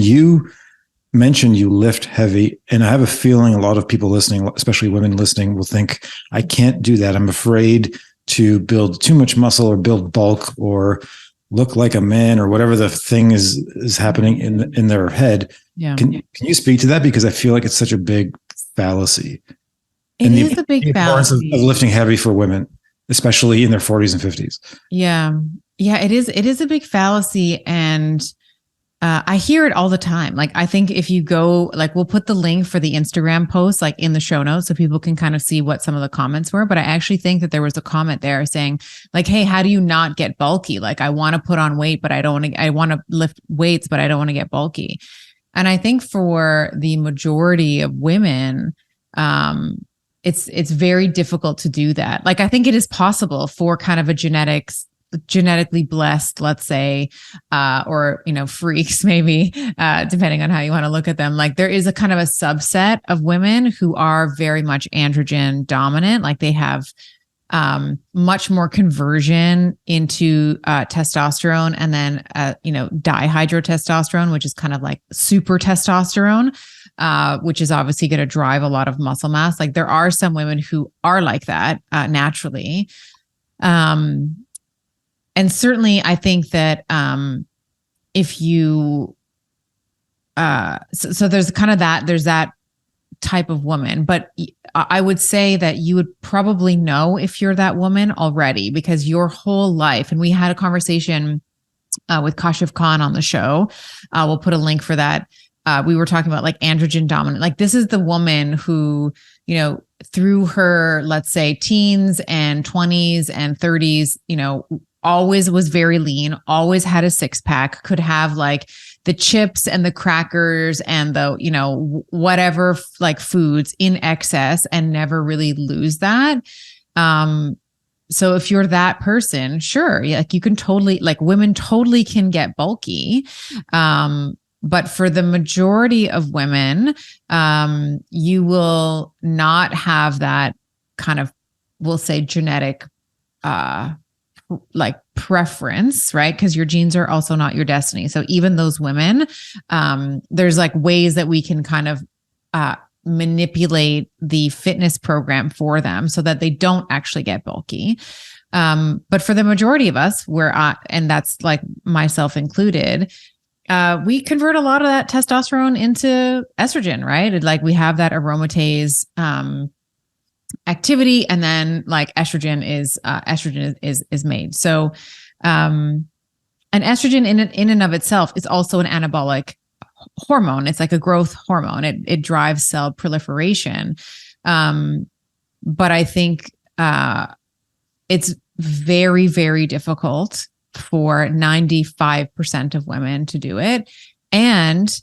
you mentioned you lift heavy, and I have a feeling a lot of people listening, especially women listening, will think, I can't do that. I'm afraid to build too much muscle or build bulk or look like a man or whatever the thing is happening in their head. Yeah. Can you speak to that? Because I feel like it's such a big fallacy. It is a big fallacy of lifting heavy for women, especially in their 40s and 50s. Yeah. Yeah, it is. It is a big fallacy. And I hear it all the time. Like, I think if you go, like, we'll put the link for the Instagram post, like in the show notes, so people can kind of see what some of the comments were. But I actually think that there was a comment there saying like, hey, how do you not get bulky? Like, I want to put on weight, but I want to lift weights, but I don't want to get bulky. And I think for the majority of women, it's very difficult to do that. Like, I think it is possible for kind of a genetically blessed, let's say, or, freaks, maybe, depending on how you want to look at them. Like, there is a kind of a subset of women who are very much androgen dominant. Like, they have much more conversion into testosterone, and then dihydrotestosterone, which is kind of like super testosterone, which is obviously going to drive a lot of muscle mass. Like, there are some women who are like that naturally. And certainly I think that if you, so there's kind of there's that type of woman, but I would say that you would probably know if you're that woman already, because your whole life, and we had a conversation with Kashif Khan on the show. We'll put a link for that. We were talking about like androgen dominant. Like, this is the woman who, through her, let's say, teens and 20s and 30s, always was very lean, always had a six pack, could have like the chips and the crackers and the, whatever like foods in excess and never really lose that. So if you're that person, sure. Like, you can totally, like, women totally can get bulky. But for the majority of women, you will not have that kind of, we'll say, genetic, like preference, right? Because your genes are also not your destiny. So even those women, there's like ways that we can kind of manipulate the fitness program for them so that they don't actually get bulky. But for the majority of us, and that's like myself included, we convert a lot of that testosterone into estrogen, right? Like, we have that aromatase activity, and then like estrogen is made. So, and estrogen in and of itself is also an anabolic hormone. It's like a growth hormone. It drives cell proliferation. But I think it's very, very difficult for 95% of women to do it. And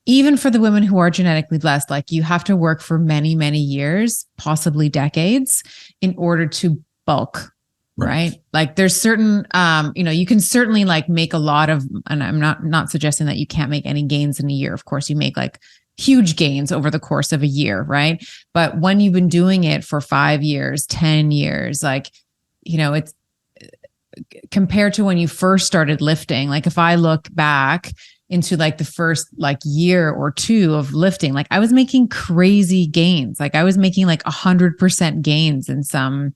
even for the women who are genetically blessed, like, you have to work for many, many years, possibly decades, in order to bulk, right? Like, there's certain, you can certainly like make a lot of, and I'm not suggesting that you can't make any gains in a year. Of course, you make like huge gains over the course of a year, right? But when you've been doing it for 5 years, 10 years, like, it's compared to when you first started lifting. Like, if I look back into like the first like year or two of lifting, like, I was making crazy gains. Like, I was making like 100% gains in some,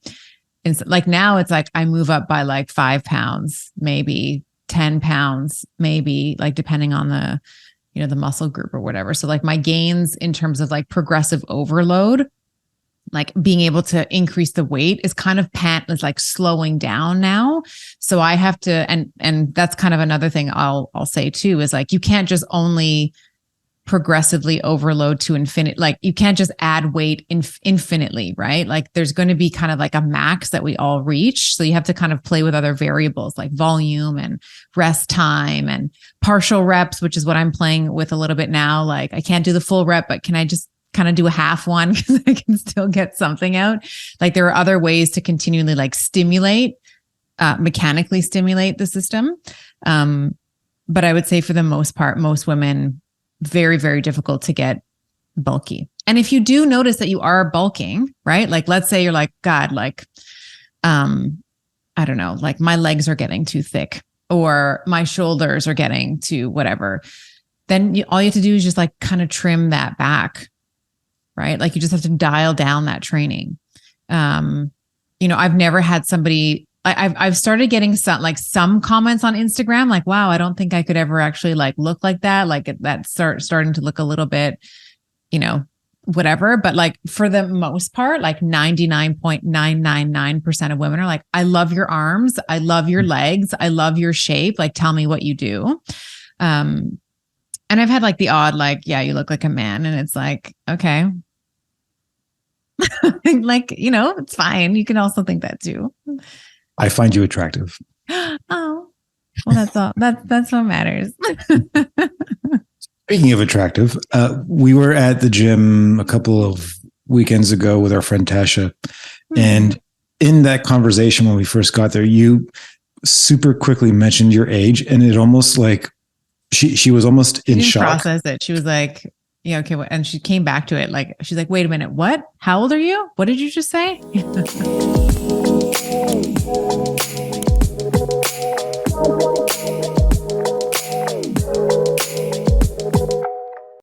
like, now it's like I move up by like 5 pounds, maybe 10 pounds, maybe, like, depending on the, the muscle group or whatever. So like, my gains in terms of like progressive overload, like being able to increase the weight, is kind of is like slowing down now. So I have to, and that's kind of another thing I'll say too, is like, you can't just only progressively overload to infinite. Like, you can't just add weight infinitely, right? Like, there's going to be kind of like a max that we all reach. So you have to kind of play with other variables like volume and rest time and partial reps, which is what I'm playing with a little bit now. Like, I can't do the full rep, but can I just kind of do a half one because I can still get something out? Like, there are other ways to continually like mechanically stimulate the system. But I would say for the most part, most women, very, very difficult to get bulky. And if you do notice that you are bulking, right? Like, let's say you're like, God, like, I don't know, like, my legs are getting too thick, or my shoulders are getting too whatever. then all you have to do is just like kind of trim that back, right? Like you just have to dial down that training. I've never had somebody, I've started getting some comments on Instagram, like, wow, I don't think I could ever actually like look like that. Like that's starting to look a little bit, whatever. But like for the most part, like 99.999% of women are like, I love your arms. I love your legs. I love your shape. Like, tell me what you do. And I've had like the odd, like, yeah, you look like a man. And it's like, okay. Like, it's fine. You can also think that too. I find you attractive. Oh, well, that's all. That's what matters. Speaking of attractive, we were at the gym a couple of weekends ago with our friend Tasha. And in that conversation, when we first got there, you super quickly mentioned your age, and it almost like she was almost in shock. Process it. She was like, yeah, okay. And she came back to it. Like, she's like, wait a minute. What? How old are you? What did you just say?